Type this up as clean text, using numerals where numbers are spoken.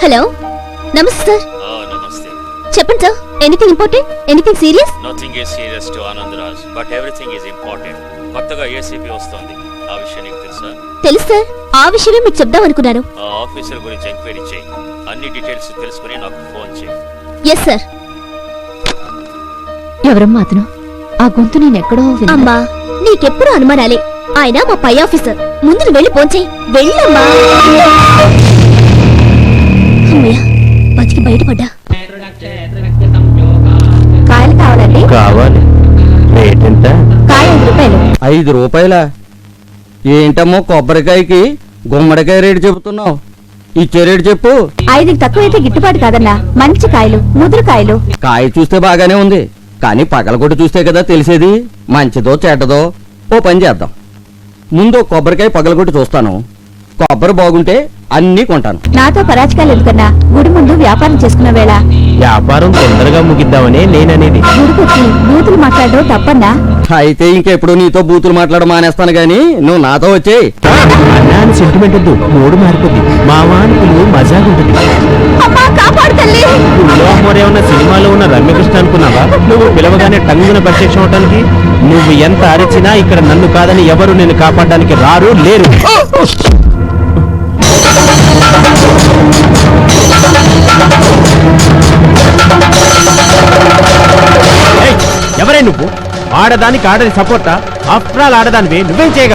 Hello నమస్తే sir. నమస్తే. చెప్పండి sir. Anything important? Anything serious? Nothing is serious to Anandraj, but everything is important. కొత్తగా ACP వస్తోంది, ఆ విషయం నీకు తెలుసా? తెలుసు సార్. ఆ విషయమే మీకు చెప్దాం అనుకున్నాను. ఆ ఆఫీసర్ గురించి ఎంక్వైరీ చేయి, అన్ని డీటెయిల్స్ తెలుసుకుని నాకు ఫోన్ చేయి. Yes sir. ఎవరమ్మా అతను? ఆ గొంతు నేనెక్కడో అమ్మా నీకెప్పుడు అనుమానాలే. ఆయన మా పై ఆఫీసర్. ముందు నువ్వు వెళ్ళి పోంచేయి. వెళ్ళమ్మా. అమ్మయ్య, బతికి బయటపడ్డా. కాయలు కావాలండి? కావాలి. రేట్ ఎంత? కాయ 5 రూపాయలు. 5 రూపాయలా? ఏంటమ్మో కొబ్బరికాయకి గుమ్మడికాయ రేటు చెబుతున్నావు? ఇచ్చే రేటు చెప్పు. 5కి తక్కువైతే గిట్టుబాటు కాదన్నా. మంచి కాయలు, ముదురు కాయలు. కాయ చూస్తే బాగానే ఉంది, కానీ పగలగొట్టి చూస్తే కదా తెలిసేది మంచిదో చెడ్డదో. ఓ పని చేద్దాం, ముందు కొబ్బరికాయ పగలగొట్టి చూస్తాను. కొబ్బరి బాగుంటే అన్నీ కొంటాను. నాతో పరాచకాలు ఎందుకన్నా? గుడి ముందు వ్యాపారం చేసుకున్న వేళ వ్యాపారం తొందరగా ముగిద్దామని నేననేది. గుడికొచ్చి బూతులు మాట్లాడడం తప్పన్నా? అయితే ఇంకెప్పుడు నీతో బూతులు మాట్లాడ మానేస్తాను గాని నువ్వు నాతో వచ్చేయి. సెంటిమెంట్ వద్దు, మూడు మారిపోద్ది. మావాని పిలువు మజాగుంటుంది. అమ్మా కాపాడు తల్లి. ఏమన్నా సినిమాలో ఉన్న రమ్యకృష్ణ అనుకున్నావా? నువ్వు పిలవగానే టంగున ప్రత్యక్షం అవడానికి. నువ్వు ఎంత అరిచినా ఇక్కడ నన్ను కాదని ఎవరు నిన్ను కాపాడడానికి రారు లేరు. ఎవరే నువ్వు? ఆడదానికి ఆడని సపోర్టా? ఆఫ్టర్ ఆల్ ఆడదానివి నువ్వేం చేయగలవు?